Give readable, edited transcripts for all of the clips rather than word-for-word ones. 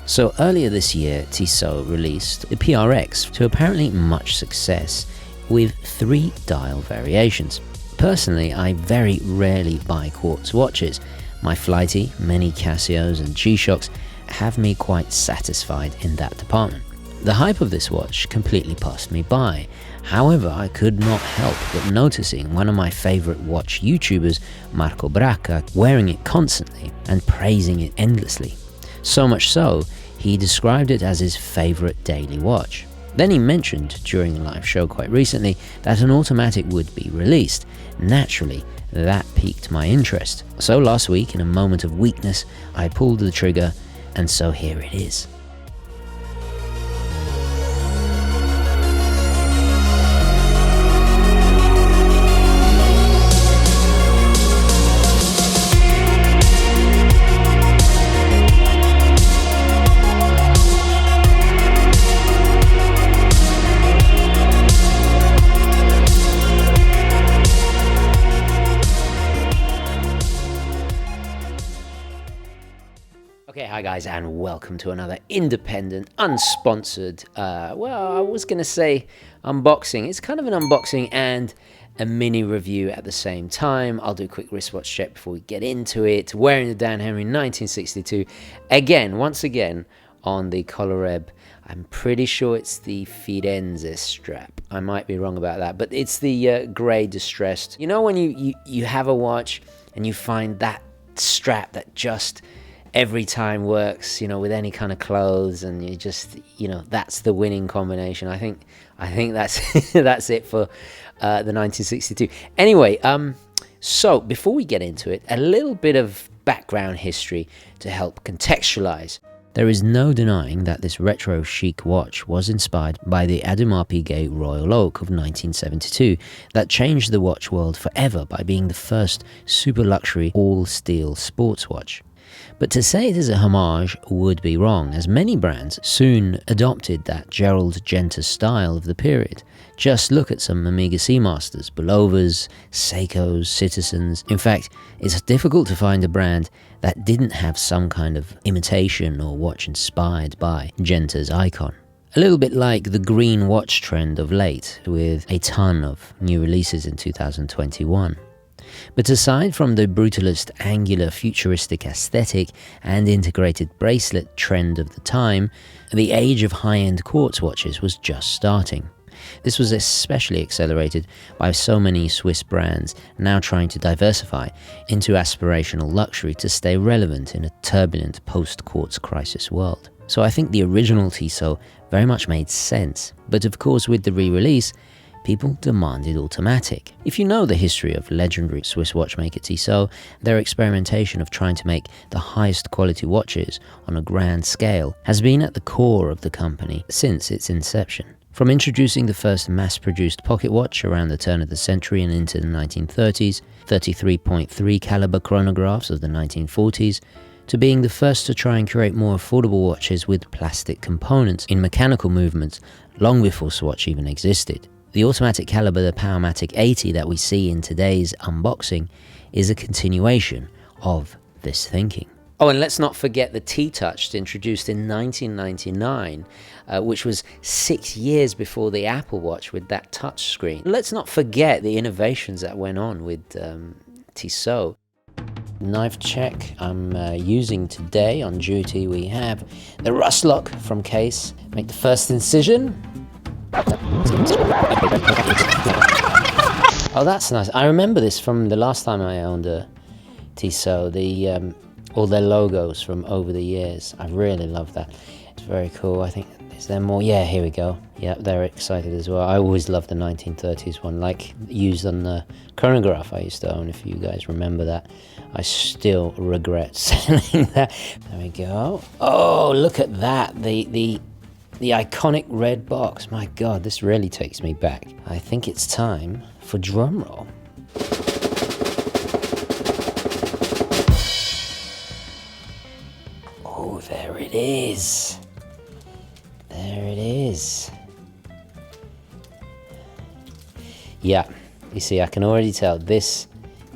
So earlier this year, Tissot released the PRX to apparently much success with 3 dial variations. Personally, I very rarely buy quartz watches. My flighty, many Casios and G-Shocks have me quite satisfied in that department. The hype of this watch completely passed me by. However, I could not help but noticing one of my favorite watch YouTubers, Marco Bracca, wearing it constantly and praising it endlessly. So much so, he described it as his favorite daily watch. Then he mentioned during a live show quite recently that an automatic would be released. Naturally, that piqued my interest. So last week, in a moment of weakness, I pulled the trigger, and so here it is. Okay, hi guys, and welcome to another independent, unsponsored, well, I was going to say unboxing. It's kind of an unboxing and a mini review at the same time. I'll do a quick wristwatch check before we get into it. Wearing the Dan Henry 1962. Once again, on the Collareb. I'm pretty sure it's the Firenze strap. I might be wrong about that, but it's the grey distressed. You know when you have a watch and you find that strap that just every time works, you know, with any kind of clothes, and you just, you know, that's the winning combination. I think that's that's it for the 1962. Anyway, so before we get into it, a little bit of background history to help contextualize. There is no denying that this retro chic watch was inspired by the Audemars Piguet Royal Oak of 1972 that changed the watch world forever by being the first super luxury all-steel sports watch. But to say it is a homage would be wrong, as many brands soon adopted that Gerald Genter style of the period. Just look at some Omega Seamasters, Bullovas, Seikos, Citizens. In fact, it's difficult to find a brand that didn't have some kind of imitation or watch inspired by Genter's icon. A little bit like the green watch trend of late, with a ton of new releases in 2021. But aside from the brutalist, angular, futuristic aesthetic and integrated bracelet trend of the time, the age of high-end quartz watches was just starting. This was especially accelerated by so many Swiss brands now trying to diversify into aspirational luxury to stay relevant in a turbulent post-quartz crisis world. So I think the original Tissot very much made sense, but of course with the re-release, people demanded automatic. If you know the history of legendary Swiss watchmaker Tissot, their experimentation of trying to make the highest quality watches on a grand scale has been at the core of the company since its inception. From introducing the first mass-produced pocket watch around the turn of the century and into the 1930s, 33.3 caliber chronographs of the 1940s, to being the first to try and create more affordable watches with plastic components in mechanical movements long before Swatch even existed. The automatic caliber, the Powermatic 80 that we see in today's unboxing, is a continuation of this thinking. Oh, and let's not forget the T-Touch introduced in 1999, which was 6 years before the Apple Watch with that touch screen. Let's not forget the innovations that went on with Tissot. Knife check I'm using today on duty. We have the rust lock from Case. Make the first incision. Oh, that's nice. I remember this from the last time I owned a Tissot, all their logos from over the years. I really love that. It's very cool. I think, is there more? Yeah, here we go. Yeah, they're excited as well. I always loved the 1930s one, like used on the chronograph I used to own, if you guys remember that. I still regret selling that. There we go. Oh, look at that. The iconic red box. My God, this really takes me back. I think it's time for drum roll. Oh, there it is. There it is. Yeah, you see, I can already tell this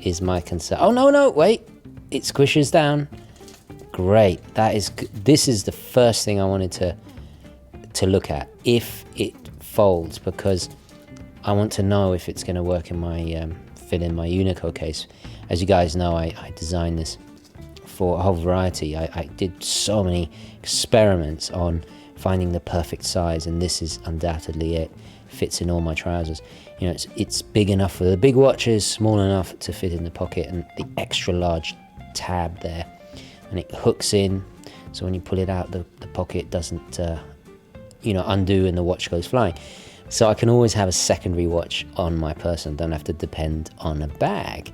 is my concern. Oh, no, wait. It squishes down. great. This is the first thing I wanted to look at, if it folds, because I want to know if it's going to work in my fit in my Unico case. As you guys know, I designed this for a whole variety. I did so many experiments on finding the perfect size, and this is undoubtedly it. Fits in all my trousers. You know, it's big enough for the big watches, small enough to fit in the pocket, and the extra large tab there, and it hooks in, so when you pull it out, the pocket doesn't undo and the watch goes flying. So I can always have a secondary watch on my person, don't have to depend on a bag.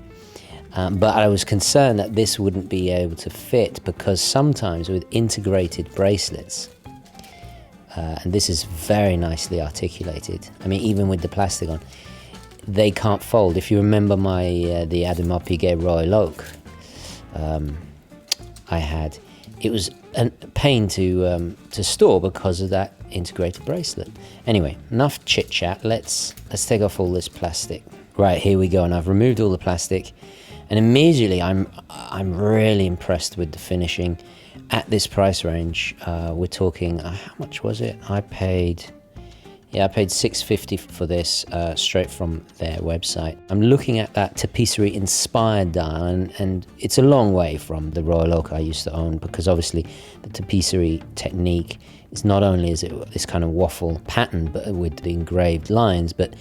But I was concerned that this wouldn't be able to fit, because sometimes with integrated bracelets, and this is very nicely articulated, I mean, even with the plastic on, they can't fold. If you remember the Audemars Piguet Royal Oak I had, it was a pain to store because of that integrated bracelet. Anyway, enough chit chat. Let's take off all this plastic. Right, here we go, and I've removed all the plastic, and immediately I'm really impressed with the finishing at this price range. We're talking, how much was it? I paid $650 for this, straight from their website. I'm looking at that tapisserie inspired dial, and it's a long way from the Royal Oak I used to own, because obviously the tapisserie technique is not only is it this kind of waffle pattern but with the engraved lines, but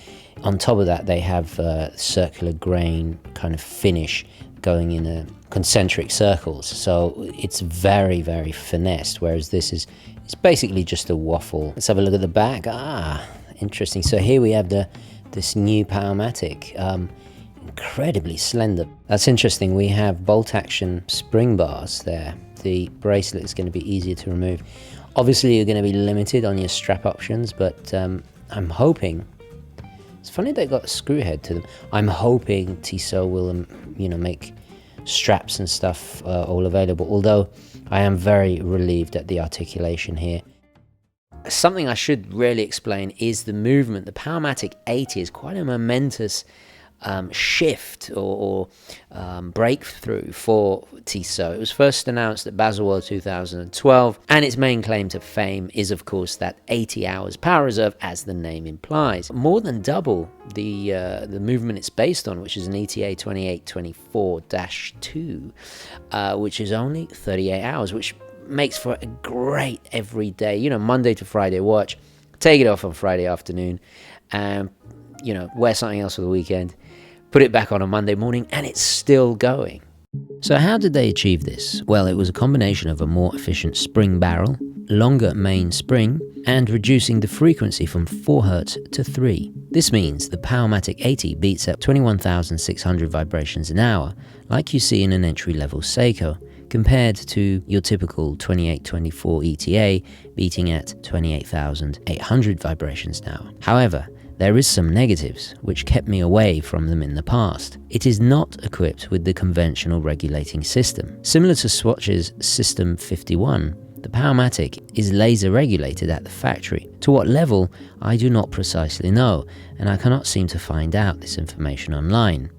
on top of that they have circular grain kind of finish going in a concentric circles, so it's very, very finessed, whereas this is, it's basically just a waffle. Let's have a look at the back. Interesting. So here we have this new Powermatic, incredibly slender. That's interesting. We have bolt action spring bars there. The bracelet is going to be easier to remove. Obviously you're going to be limited on your strap options, but I'm hoping, it's funny they got a screw head to them. I'm hoping Tissot will make straps and stuff all available, although I am very relieved at the articulation here. Something I should really explain is the movement. The Powermatic 80 is quite a momentous shift or breakthrough for Tissot. It was first announced at Baselworld 2012, and its main claim to fame is, of course, that 80 hours power reserve, as the name implies. More than double the movement it's based on, which is an ETA 2824-2, which is only 38 hours, which makes for a great everyday, Monday to Friday watch. Take it off on Friday afternoon, and wear something else for the weekend. Put it back on a Monday morning, and it's still going. So how did they achieve this? Well, it was a combination of a more efficient spring barrel, longer main spring, and reducing the frequency from 4 Hz to 3. This means the Powermatic 80 beats at 21,600 vibrations an hour, like you see in an entry-level Seiko, compared to your typical 2824 ETA beating at 28,800 vibrations an hour. However, there is some negatives, which kept me away from them in the past. It is not equipped with the conventional regulating system. Similar to Swatch's System 51, the Powermatic is laser regulated at the factory. To what level, I do not precisely know, and I cannot seem to find out this information online.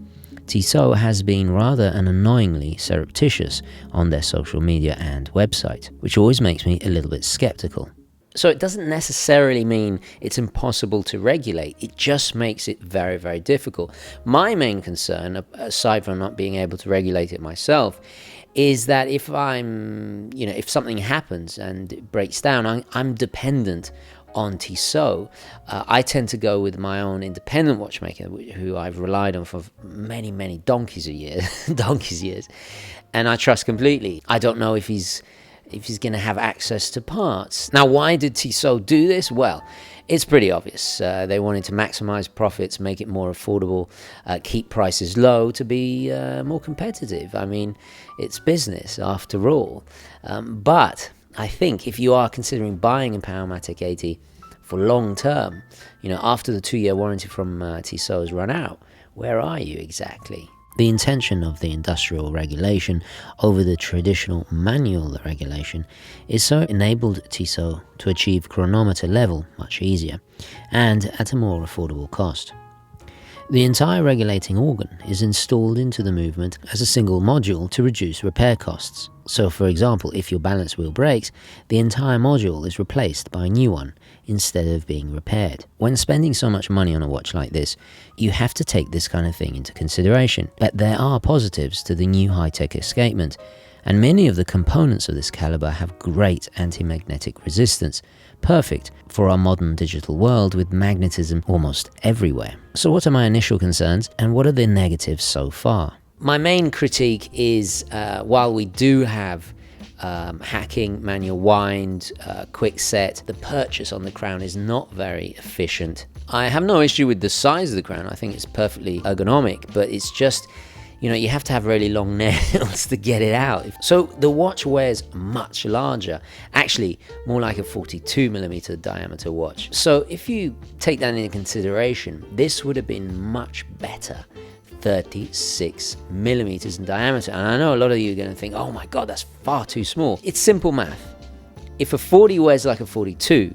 Tissot has been rather and annoyingly surreptitious on their social media and website, which always makes me a little bit skeptical. So it doesn't necessarily mean it's impossible to regulate. It just makes it very, very difficult. My main concern, aside from not being able to regulate it myself, is that if if something happens and it breaks down, I'm dependent on Tissot. I tend to go with my own independent watchmaker, who I've relied on for many, many donkey's years, and I trust completely. I don't know if he's going to have access to parts. Now, why did Tissot do this? Well, it's pretty obvious. They wanted to maximize profits, make it more affordable, keep prices low to be more competitive. I mean, it's business after all. But I think if you are considering buying a Powermatic 80 for long term, after the 2-year warranty from Tissot has run out, where are you exactly? The intention of the industrial regulation over the traditional manual regulation is so enabled Tissot to achieve chronometer level much easier and at a more affordable cost. The entire regulating organ is installed into the movement as a single module to reduce repair costs. So for example, if your balance wheel breaks, the entire module is replaced by a new one instead of being repaired. When spending so much money on a watch like this, you have to take this kind of thing into consideration. But there are positives to the new high-tech escapement, and many of the components of this caliber have great anti-magnetic resistance, perfect for our modern digital world with magnetism almost everywhere. So what are my initial concerns, and what are the negatives so far? My main critique is, while we do have hacking, manual wind, quick set, the purchase on the crown is not very efficient. I have no issue with the size of the crown. I think it's perfectly ergonomic, but it's just, you have to have really long nails to get it out. So the watch wears much larger, actually more like a 42mm diameter watch. So if you take that into consideration, this would have been much better 36mm in diameter. And I know a lot of you are going to think, oh my God, that's far too small. It's simple math. If a 40 wears like a 42,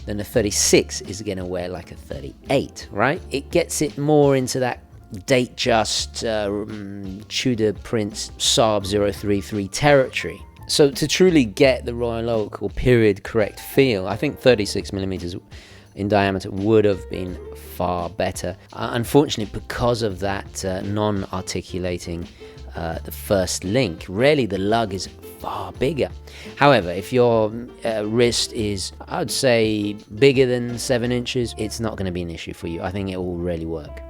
then a 36 is going to wear like a 38, right? It gets it more into that date-just Tudor Prince Saab 033 territory. So to truly get the Royal Oak or period correct feel, I think 36mm in diameter would have been far better. Unfortunately, because of that non-articulating the first link, really the lug is far bigger. However, if your wrist is, I would say, bigger than 7 inches, it's not going to be an issue for you. I think it will really work.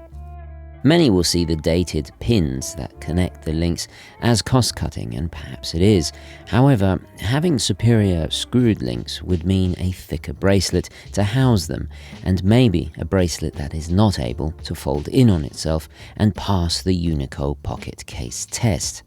Many will see the dated pins that connect the links as cost-cutting, and perhaps it is. However, having superior screwed links would mean a thicker bracelet to house them, and maybe a bracelet that is not able to fold in on itself and pass the Unico pocket case test.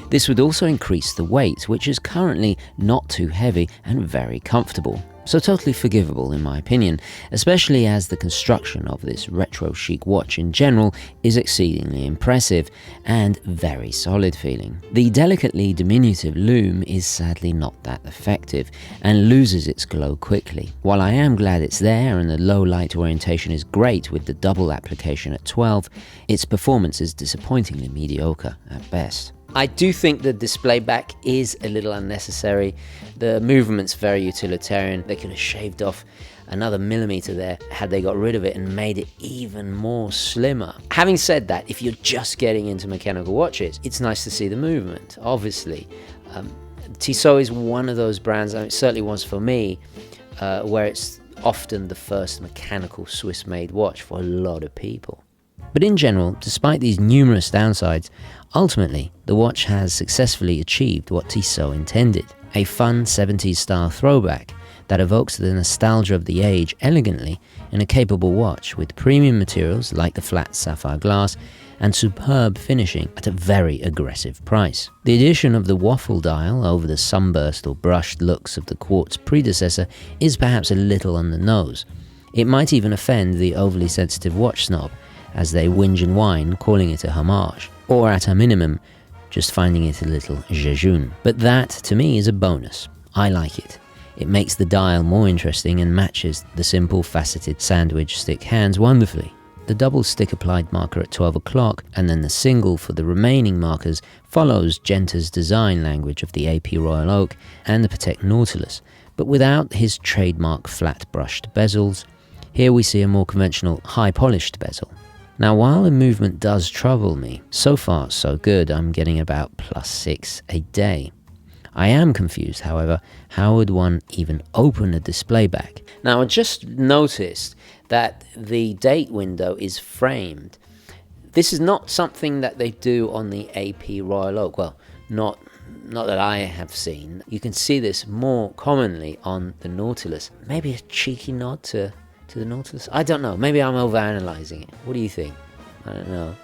This would also increase the weight, which is currently not too heavy and very comfortable. So totally forgivable in my opinion, especially as the construction of this retro chic watch in general is exceedingly impressive and very solid feeling. The delicately diminutive lume is sadly not that effective and loses its glow quickly. While I am glad it's there and the low light orientation is great with the double application at 12, its performance is disappointingly mediocre at best. I do think the display back is a little unnecessary. The movement's very utilitarian. They could have shaved off another millimeter there had they got rid of it and made it even more slimmer. Having said that, if you're just getting into mechanical watches, it's nice to see the movement, obviously. Tissot is one of those brands, and it certainly was for me, where it's often the first mechanical Swiss-made watch for a lot of people. But in general, despite these numerous downsides, ultimately, the watch has successfully achieved what Tissot intended, a fun 70s style throwback that evokes the nostalgia of the age elegantly in a capable watch with premium materials like the flat sapphire glass and superb finishing at a very aggressive price. The addition of the waffle dial over the sunburst or brushed looks of the quartz predecessor is perhaps a little on the nose. It might even offend the overly sensitive watch snob, as they whinge and whine, calling it a homage, or at a minimum, just finding it a little jejune. But that, to me, is a bonus. I like it. It makes the dial more interesting and matches the simple faceted sandwich stick hands wonderfully. The double stick applied marker at 12 o'clock and then the single for the remaining markers follows Gentry's design language of the AP Royal Oak and the Patek Nautilus, but without his trademark flat brushed bezels. Here we see a more conventional high polished bezel. Now, while the movement does trouble me, so far so good. I'm getting about +6 a day. I am confused, however, how would one even open a display back? Now, I just noticed that the date window is framed. This is not something that they do on the AP Royal Oak. Well, not that I have seen. You can see this more commonly on the Nautilus. Maybe a cheeky nod to the Nautilus? I don't know. Maybe I'm overanalyzing it. What do you think? I don't know.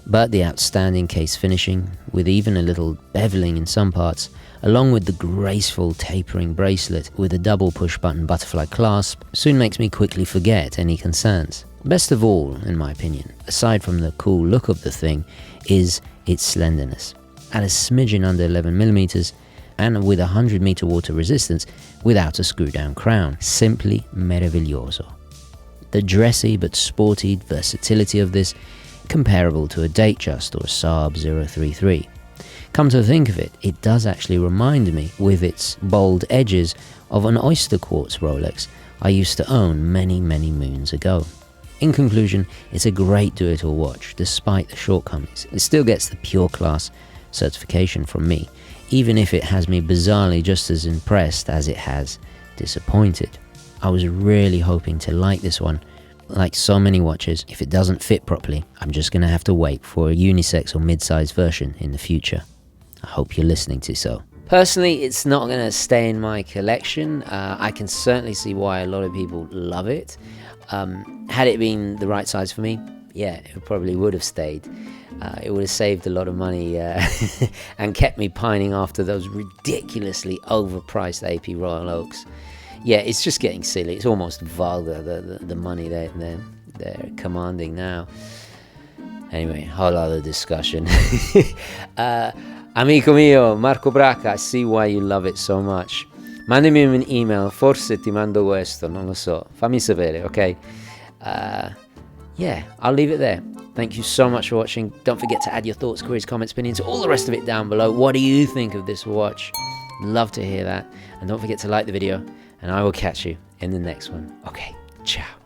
But the outstanding case finishing, with even a little beveling in some parts, along with the graceful tapering bracelet with a double push-button butterfly clasp, soon makes me quickly forget any concerns. Best of all, in my opinion, aside from the cool look of the thing, is its slenderness. At a smidgen under 11mm, and with 100-meter water resistance without a screw-down crown. Simply meraviglioso. The dressy but sporty versatility of this, comparable to a Datejust or a Saab 033. Come to think of it, it does actually remind me, with its bold edges, of an oyster quartz Rolex I used to own many moons ago. In conclusion, it's a great do-it-all watch, despite the shortcomings. It still gets the pure class certification from me, even if it has me bizarrely just as impressed as it has disappointed. I was really hoping to like this one. Like so many watches, if it doesn't fit properly, I'm just going to have to wait for a unisex or mid-size version in the future. I hope you're listening, Tissot. Personally, it's not going to stay in my collection. I can certainly see why a lot of people love it. Had it been the right size for me, yeah, it probably would have stayed. It would have saved a lot of money and kept me pining after those ridiculously overpriced AP Royal Oaks. Yeah, it's just getting silly. It's almost vulgar, the money they're commanding now. Anyway, whole other discussion. Amico mio, Marco Braca, I see why you love it so much. Mandami un email, forse ti mando questo, non lo so. Fammi sapere, ok? Yeah, I'll leave it there. Thank you so much for watching. Don't forget to add your thoughts, queries, comments, opinions, all the rest of it down below. What do you think of this watch? Love to hear that. And don't forget to like the video, and I will catch you in the next one. Okay, ciao.